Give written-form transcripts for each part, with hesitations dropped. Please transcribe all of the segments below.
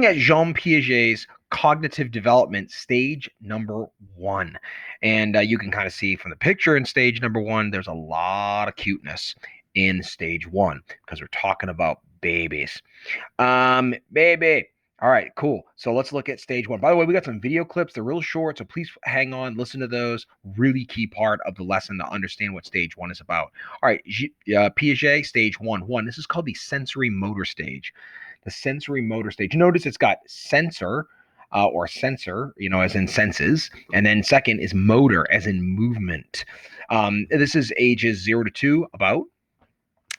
At Jean Piaget's cognitive development stage number one. And you can kind of see from the picture in stage number one, there's a lot of cuteness in stage one because we're talking about babies. Baby. All right, cool. So let's look at stage one. By the way, we got some video clips. They're real short, so please hang on, listen to those. Really key part of the lesson to understand what stage one is about. All right, Piaget, stage one. This is called the sensory motor stage. The sensory motor stage. Notice it's got sensor or sensor, as in senses. And then second is motor, as in movement. This is ages 0 to 2, about.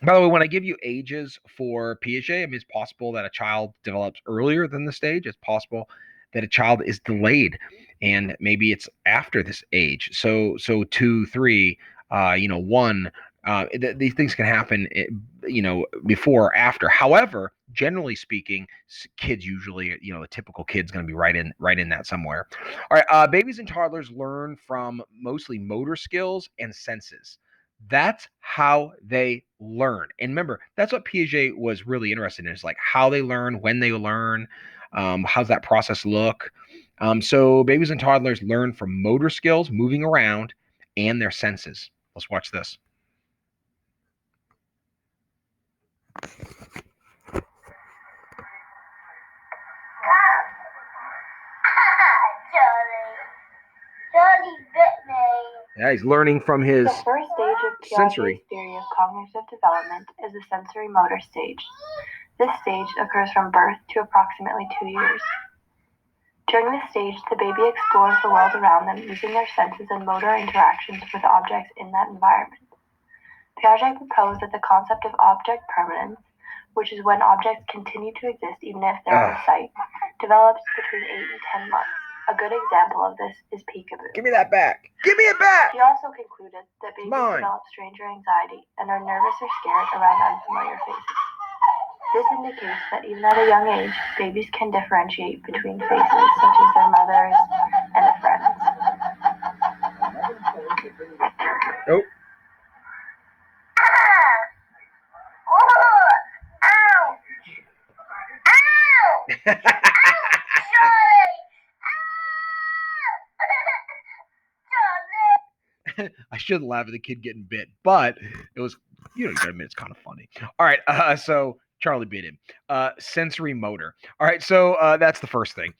By the way, when I give you ages for Piaget, I mean, it's possible that a child develops earlier than the stage. It's possible that a child is delayed, and maybe it's after this age. So 2, 3, 1. These things can happen, before or after. However, generally speaking, kids usually, a typical kid's going to be right in that somewhere. All right, babies and toddlers learn from mostly motor skills and senses. That's how they learn. And remember, that's what Piaget was really interested in, is like how they learn, when they learn, how's that process look. So babies and toddlers learn from motor skills, moving around, and their senses. Let's watch this. Johnny bit me. Yeah, he's learning from his The first stage of Piaget's theory of cognitive development is the sensory motor stage. This stage occurs from birth to approximately 2 years. During this stage, the baby explores the world around them using their senses and motor interactions with objects in that environment. Piaget proposed that the concept of object permanence, which is when objects continue to exist even if they're out of sight, develops between 8 and 10 months. A good example of this is peekaboo. Give me that back. Give me it back. He also concluded that babies develop stranger anxiety and are nervous or scared around unfamiliar faces. This indicates that even at a young age, babies can differentiate between faces such as their mothers and a friend's. Nope. I shouldn't laugh at the kid getting bit, but it was, you gotta admit, it's kind of funny. All right, so Charlie bit him. Sensory motor. All right, so that's the first thing.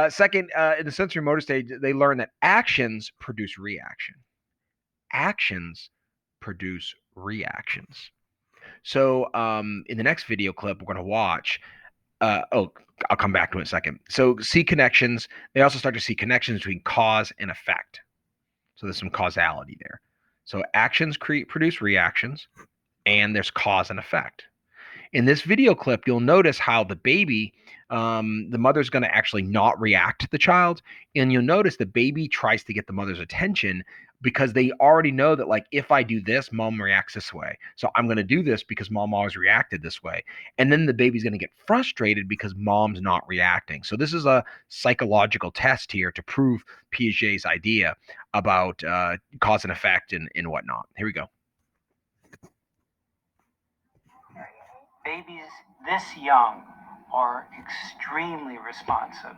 Second, in the sensory motor stage, they learn that actions produce reaction. Actions produce reactions. So in the next video clip we're going to watch, I'll come back to it in a second. So see connections. They also start to see connections between cause and effect. So there's some causality there. So actions produce reactions, and there's cause and effect. In this video clip, you'll notice how the baby, the mother's going to actually not react to the child. And you'll notice the baby tries to get the mother's attention because they already know that, like, if I do this, mom reacts this way. So I'm going to do this because mom always reacted this way. And then the baby's going to get frustrated because mom's not reacting. So this is a psychological test here to prove Piaget's idea about cause and effect and whatnot. Here we go. Babies this young are extremely responsive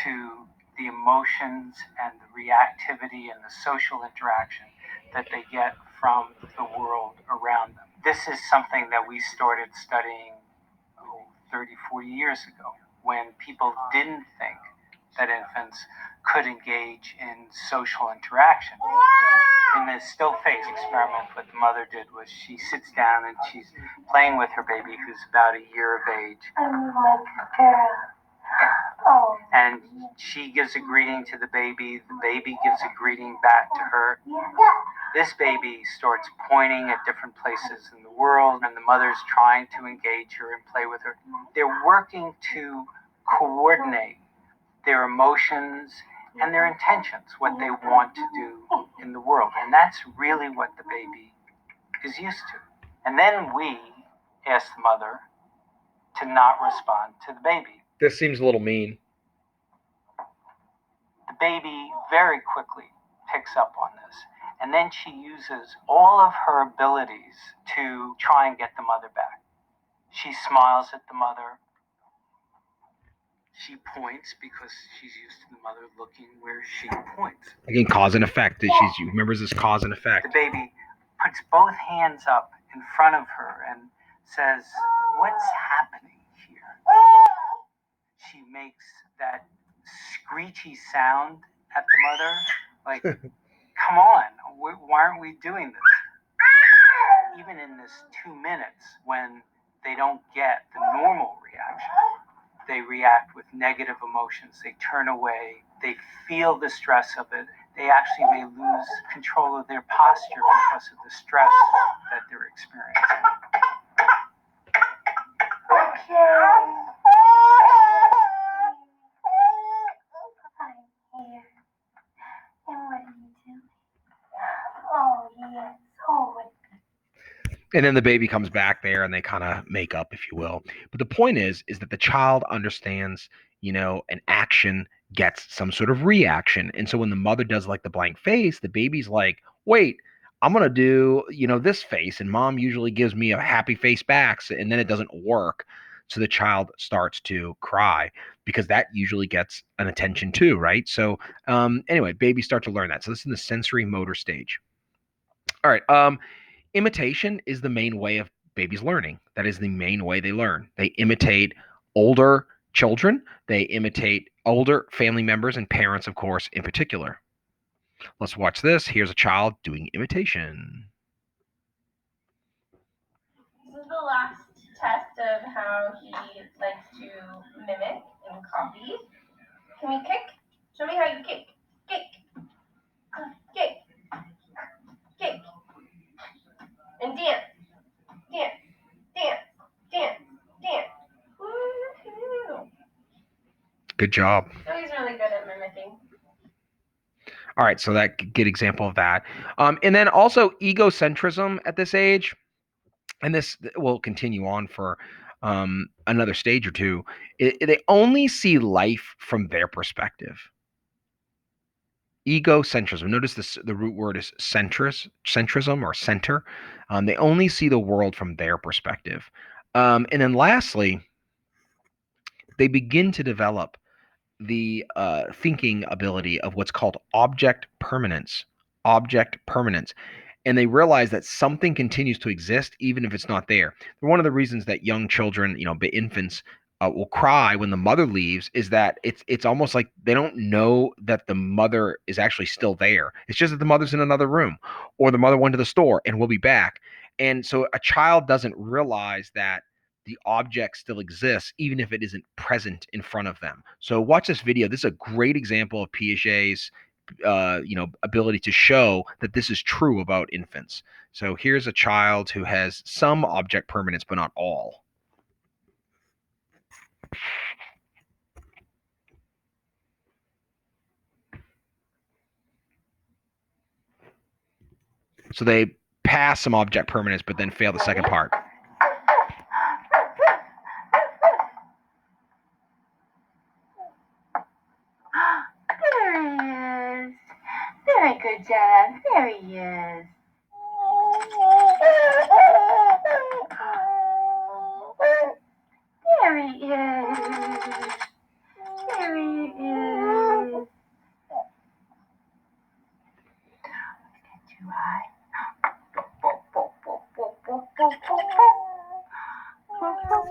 to the emotions and the reactivity and the social interaction that they get from the world around them. This is something that we started studying 30, 40 years ago, when people didn't think that infants could engage in social interaction. In the still face experiment, what the mother did was she sits down and she's playing with her baby, who's about a year of age. And she gives a greeting to the baby gives a greeting back to her. This baby starts pointing at different places in the world, and the mother's trying to engage her and play with her. They're working to coordinate their emotions and their intentions, what they want to do in the world. And that's really what the baby is used to. And then we ask the mother to not respond to the baby. This seems a little mean. The baby very quickly picks up on this. And then she uses all of her abilities to try and get the mother back. She smiles at the mother. She points because she's used to the mother looking where she points. Again, cause and effect. She remembers this cause and effect. The baby puts both hands up in front of her and says, "What's happening here?" She makes that screechy sound at the mother, like, "Come on, why aren't we doing this?" Even in this 2 minutes, when they don't get the normal reaction, they react with negative emotions. They turn away. They feel the stress of it. They actually may lose control of their posture because of the stress that they're experiencing. And then the baby comes back there and they kind of make up, if you will. But the point is that the child understands, an action gets some sort of reaction. And so when the mother does like the blank face, the baby's like, wait, I'm going to do, this face. And mom usually gives me a happy face back. And then it doesn't work. So the child starts to cry because that usually gets an attention too, right? So anyway, babies start to learn that. So this is the sensory motor stage. All right. Imitation is the main way of babies learning. That is the main way they learn. They imitate older children. They imitate older family members and parents, of course, in particular. Let's watch this. Here's a child doing imitation. This is the last test of how he likes to mimic and copy. Can we kick? Show me how you kick. Kick. Kick. Kick. And dance. Dance. Dance. Dance. Dance. Woo-hoo. Good job. So he's really good at mimicking. All right, so that good example of that. And then also egocentrism at this age, and this will continue on for another stage or two. They only see life from their perspective. Egocentrism. Notice this, the root word is centrism or center. They only see the world from their perspective. And then lastly, they begin to develop the thinking ability of what's called object permanence. Object permanence. And they realize that something continues to exist even if it's not there. One of the reasons that young children, infants, will cry when the mother leaves is that it's almost like they don't know that the mother is actually still there. It's just that the mother's in another room, or the mother went to the store and will be back. And so a child doesn't realize that the object still exists, even if it isn't present in front of them. So watch this video. This is a great example of Piaget's ability to show that this is true about infants. So here's a child who has some object permanence, but not all. So they pass some object permanence, but then fail the second part. There he is. Very good job. There he is. There he is. There he is. Too high.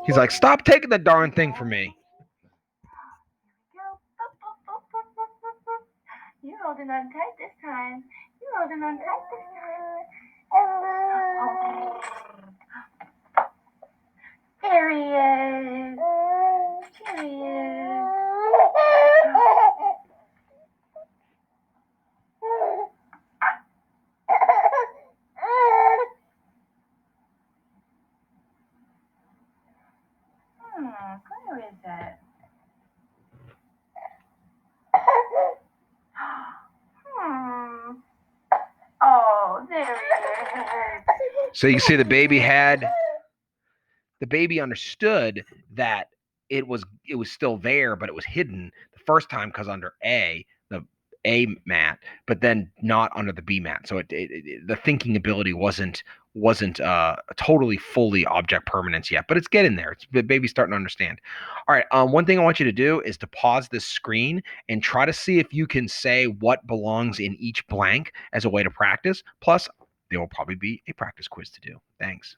He's like, stop taking the darn thing from me. You're holding on tight this time. You're holding on tight this time. There he is. There he is. Where is that? Oh, there he is. So you see the baby understood that it was still there, but it was hidden the first time because under A, the A mat, but then not under the B mat. So the thinking ability wasn't totally fully object permanence yet, but it's getting there. It's the baby's starting to understand. All right. One thing I want you to do is to pause this screen and try to see if you can say what belongs in each blank as a way to practice. Plus, there will probably be a practice quiz to do. Thanks.